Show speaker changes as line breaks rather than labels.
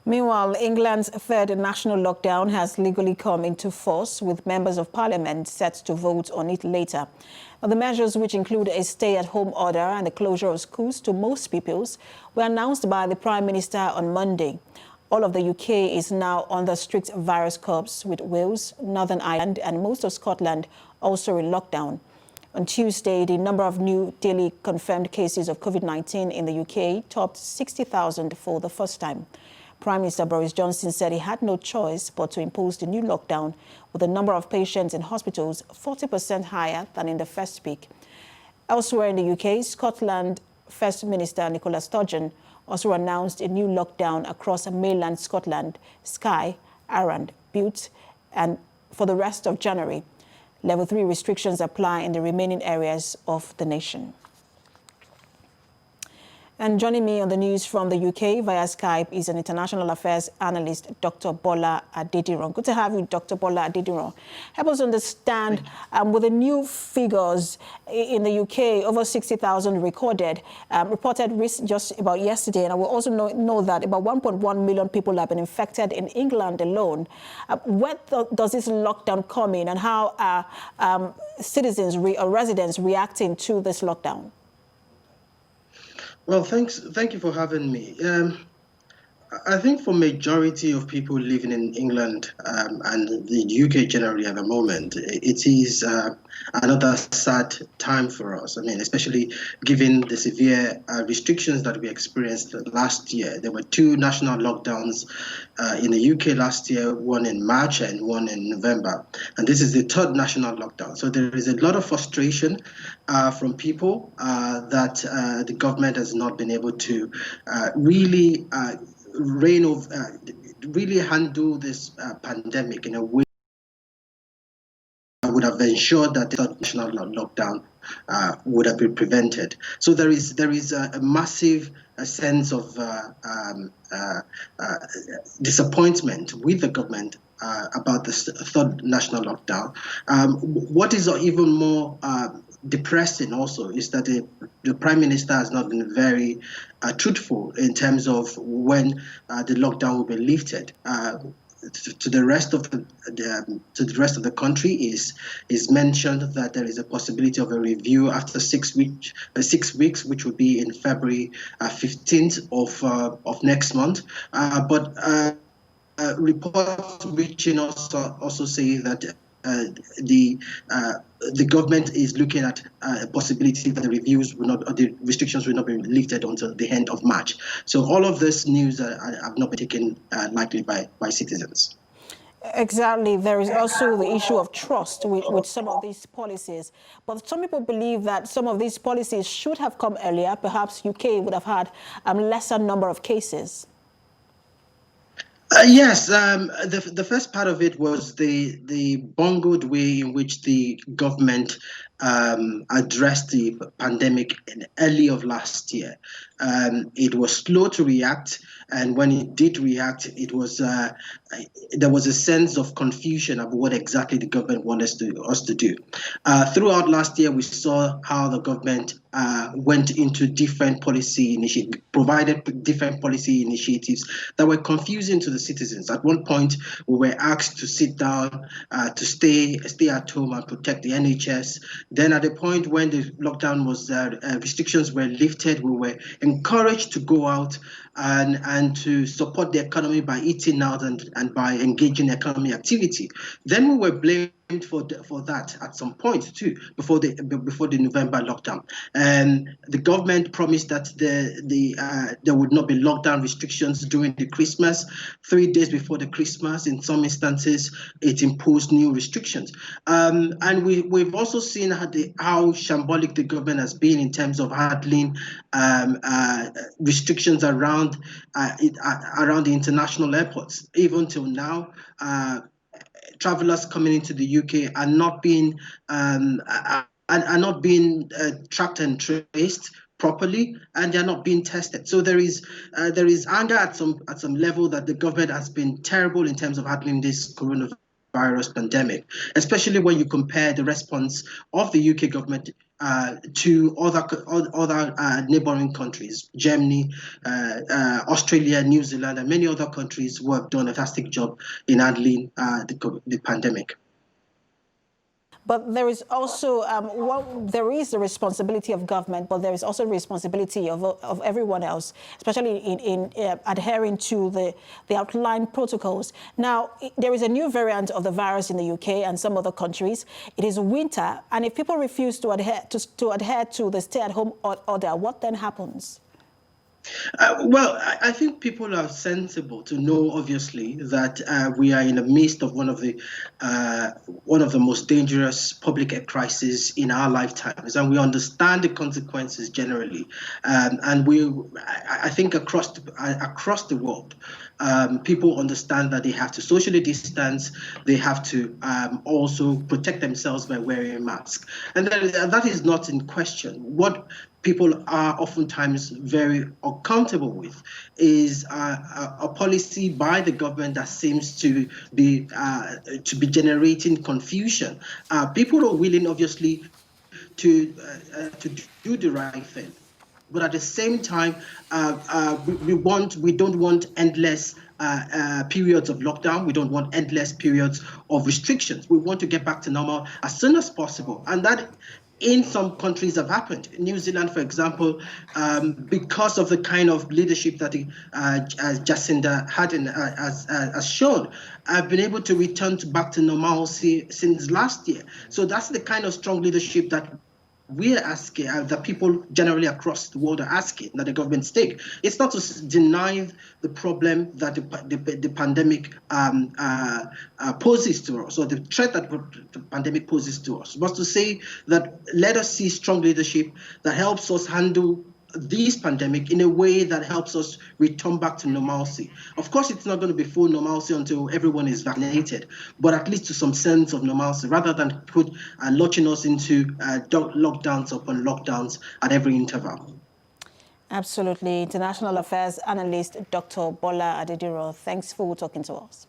Meanwhile, England's third national lockdown has legally come into force, with members of parliament set to vote on it later. Now, the measures, which include a stay-at-home order and the closure of schools to most pupils, were announced by the Prime Minister on Monday. All of the UK is now under strict virus curbs, with Wales, Northern Ireland and most of Scotland also in lockdown. On Tuesday, the number of new daily confirmed cases of Covid-19 in the UK topped 60,000 for the first time. Prime Minister Boris Johnson said he had no choice but to impose the new lockdown, with the number of patients in hospitals 40% higher than in the first peak. Elsewhere in the UK, Scotland First Minister Nicola Sturgeon also announced a new lockdown across mainland Scotland, Skye, Arran, Bute, and for the rest of January. Level 3 restrictions apply in the remaining areas of the nation. And joining me on the news from the UK via Skype is an international affairs analyst, Dr. Bola Adediran. Good to have you, Dr. Bola Adediran. Help us understand, with the new figures in the UK, over 60,000 reported just about yesterday. And I will also know that about 1.1 million people have been infected in England alone. Where does this lockdown come in, and how are citizens or residents reacting to this lockdown?
Well, thank you for having me. I think for majority of people living in England and the UK generally at the moment, it is another sad time for us. I mean, especially given the severe restrictions that we experienced last year. There were two national lockdowns in the UK last year, one in March and one in November. And this is the third national lockdown. So there is a lot of frustration from people that the government has not been able to really really handle this pandemic in a way that would have ensured that the national lockdown would have been prevented. So there is a massive sense of disappointment with the government about this third national lockdown. What is even more depressing also is that the Prime Minister has not been very truthful in terms of when the lockdown will be lifted. To the rest of the country is mentioned that there is a possibility of a review after 6 weeks, which would be in February 15th of next month. But reports reaching us also say that the government is looking at a possibility that the reviews will not, or the restrictions will not be lifted until the end of March. So all of this news have not been taken lightly by citizens.
Exactly. There is also the issue of trust with some of these policies. But some people believe that some of these policies should have come earlier. Perhaps UK would have had a lesser number of cases.
Yes, the first part of it was the bungled way in which the government addressed the pandemic in early of last year. It was slow to react, and when it did react, it was there was a sense of confusion about what exactly the government wanted us to do. Throughout last year, we saw how the government went into different policy initiatives, provided different policy initiatives that were confusing to the citizens. At one point, we were asked to sit down, to stay at home and protect the NHS. Then at the point when the lockdown was, restrictions were lifted, we were encouraged to go out and to support the economy by eating out and by engaging in economic activity. Then we were blamed for that at some point too, before the November lockdown. And the government promised that there would not be lockdown restrictions during the Christmas. 3 days before the Christmas, in some instances, it imposed new restrictions. And we've also seen how shambolic the government has been in terms of handling restrictions around the international airports. Even till now, travelers coming into the UK are not being tracked and traced properly, and they're not being tested. So there is anger at some level that the government has been terrible in terms of handling this coronavirus pandemic, especially when you compare the response of the UK government to other neighboring countries, Germany, Australia, New Zealand, and many other countries who have done a fantastic job in handling the pandemic.
But there is also, there is the responsibility of government, but there is also the responsibility of everyone else, especially in adhering to the outlined protocols. Now, there is a new variant of the virus in the UK and some other countries. It is winter, and if people refuse to adhere to the stay-at-home order, what then happens?
Well, I think people are sensible to know, obviously, that we are in the midst of one of the most dangerous public health crises in our lifetimes, and we understand the consequences generally. And I think across the world, people understand that they have to socially distance. They have to also protect themselves by wearing masks, and that is not in question. What people are oftentimes very uncomfortable with is a policy by the government that seems to be generating confusion. People are willing, obviously, to do the right thing, but at the same time, we don't want endless periods of lockdown. We don't want endless periods of restrictions. We want to get back to normal as soon as possible, and that in some countries have happened. New Zealand, for example, because of the kind of leadership that Jacinda Ardern has shown, have been able to return back to normalcy since last year. So that's the kind of strong leadership that we're asking, that people generally across the world are asking, that the governments take. It's not to deny the problem that the pandemic poses to us, or the threat that the pandemic poses to us, but to say that let us see strong leadership that helps us handle this pandemic in a way that helps us return back to normalcy. Of course, it's not going to be full normalcy until everyone is vaccinated, but at least to some sense of normalcy, rather than launching us into lockdowns upon lockdowns at every interval.
Absolutely. International Affairs analyst Dr. Bola Adediro, thanks for talking to us.